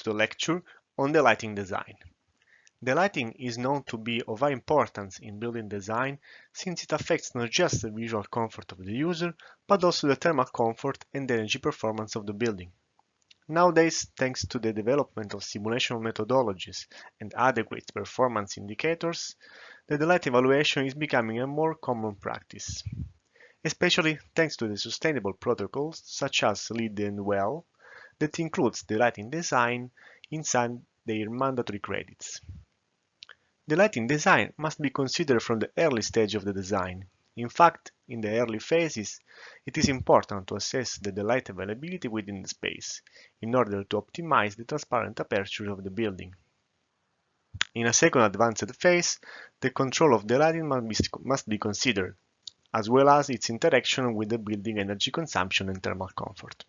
to the lecture on the lighting design. The lighting is known to be of high importance in building design since it affects not just the visual comfort of the user, but also the thermal comfort and energy performance of the building. Nowadays, thanks to the development of simulation methodologies and adequate performance indicators, the light evaluation is becoming a more common practice, especially thanks to the sustainable protocols such as LEED and WELL that includes the lighting design inside their mandatory credits. The lighting design must be considered from the early stage of the design. In fact, in the early phases, it is important to assess the light availability within the space, in order to optimize the transparent aperture of the building. In a second advanced phase, the control of the lighting must be considered, as well as its interaction with the building energy consumption and thermal comfort.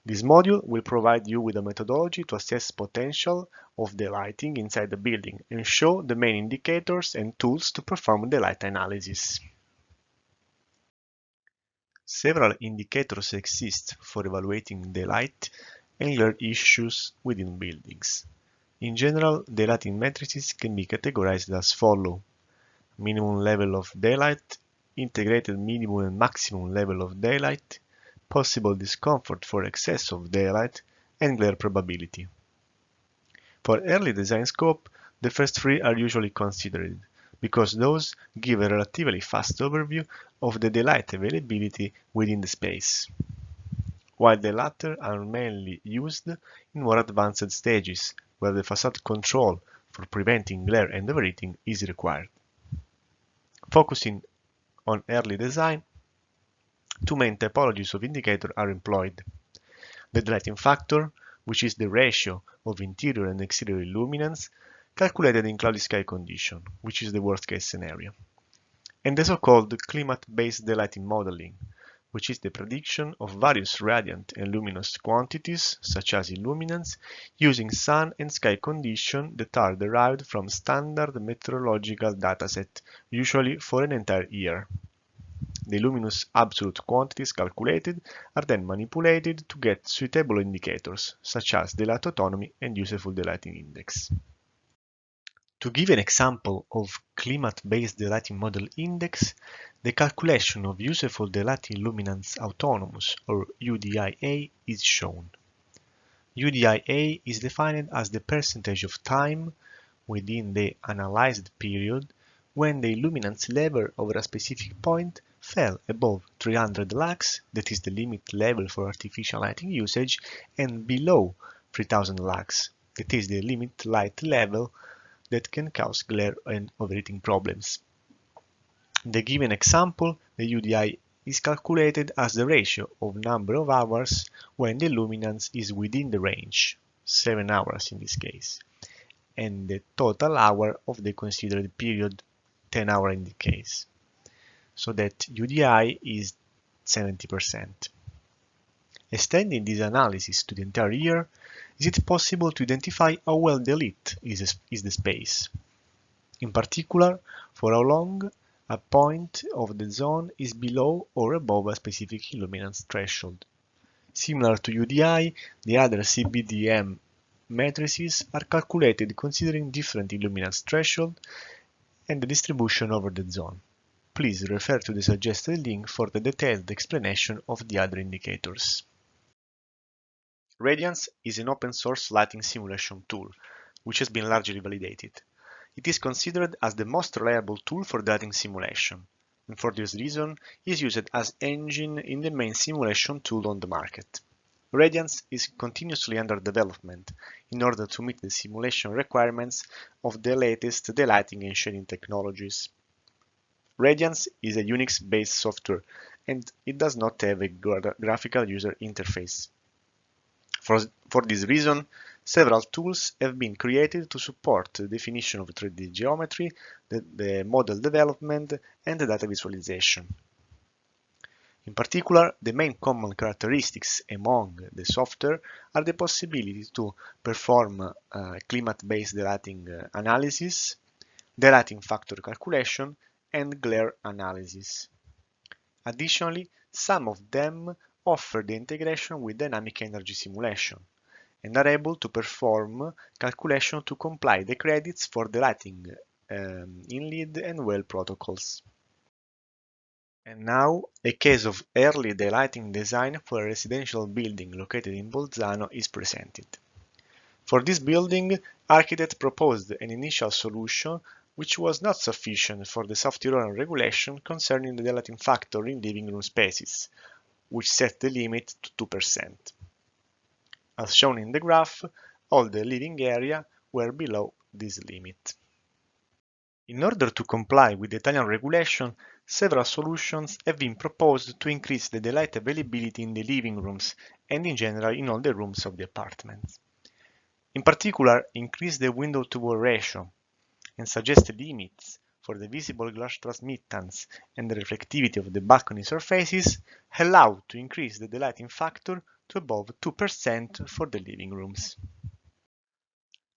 This module will provide you with a methodology to assess potential of the lighting inside the building and show the main indicators and tools to perform the light analysis. Several indicators exist for evaluating the light and glare issues within buildings. In general, the lighting matrices can be categorized as follows: minimum level of daylight, integrated minimum and maximum level of daylight, possible discomfort for excess of daylight, and glare probability. For early design scope, the first three are usually considered, because those give a relatively fast overview of the daylight availability within the space, while the latter are mainly used in more advanced stages, where the facade control for preventing glare and overheating is required. Focusing on early design, two main typologies of indicator are employed: the lighting factor, which is the ratio of interior and exterior illuminance calculated in cloudy sky condition, which is the worst case scenario, and the so-called climate-based daylighting modeling, which is the prediction of various radiant and luminous quantities, such as illuminance, using sun and sky conditions that are derived from standard meteorological dataset, usually for an entire year. The luminous absolute quantities calculated are then manipulated to get suitable indicators, such as daylight autonomy and useful daylighting index. To give an example of climate-based daylighting model index, the calculation of useful daylighting luminance autonomous, or UDIA, is shown. UDIA is defined as the percentage of time within the analyzed period when the illuminance level over a specific point fell above 300 lux, that is the limit level for artificial lighting usage, and below 3000 lux, that is the limit light level that can cause glare and overheating problems. In the given example, the UDI is calculated as the ratio of number of hours when the luminance is within the range, 7 hours in this case, and the total hour of the considered period, 10 hours in the case, so that UDI is 70%. Extending this analysis to the entire year, is it possible to identify how well lit is the space? In particular, for how long a point of the zone is below or above a specific illuminance threshold. Similar to UDI, the other CBDM matrices are calculated considering different illuminance threshold and the distribution over the zone. Please refer to the suggested link for the detailed explanation of the other indicators. Radiance is an open-source lighting simulation tool, which has been largely validated. It is considered as the most reliable tool for lighting simulation, and for this reason is used as engine in the main simulation tool on the market. Radiance is continuously under development in order to meet the simulation requirements of the latest lighting and shading technologies. Radiance is a Unix-based software, and it does not have a graphical user interface. For this reason, several tools have been created to support the definition of 3D geometry, the model development, and the data visualization. In particular, the main common characteristics among the software are the possibility to perform climate-based daylighting analysis, daylighting factor calculation, and glare analysis. Additionally, some of them offer the integration with dynamic energy simulation, and are able to perform calculation to comply the credits for the lighting in LED and well protocols. And now, a case of early daylighting design for a residential building located in Bolzano is presented. For this building, architect proposed an initial solution which was not sufficient for the South Tyrolian regulation concerning the daylighting factor in living room spaces, which set the limit to 2%. As shown in the graph, all the living area were below this limit. In order to comply with the Italian regulation, several solutions have been proposed to increase the daylight availability in the living rooms and in general in all the rooms of the apartment. In particular, increase the window-to-wall ratio and suggest limits for the visible glass transmittance and the reflectivity of the balcony surfaces allow to increase the daylighting factor to above 2% for the living rooms.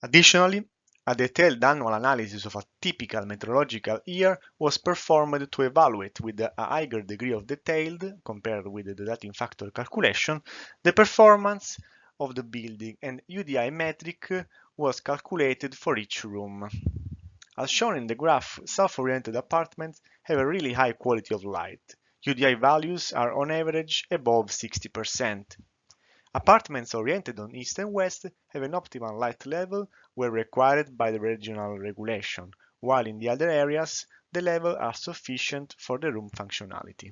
Additionally, a detailed annual analysis of a typical meteorological year was performed to evaluate with a higher degree of detail, compared with the daylighting factor calculation, the performance of the building, and UDI metric was calculated for each room. As shown in the graph, south-oriented apartments have a really high quality of light. UDI values are on average above 60%. Apartments oriented on east and west have an optimal light level where required by the regional regulation, while in the other areas the levels are sufficient for the room functionality.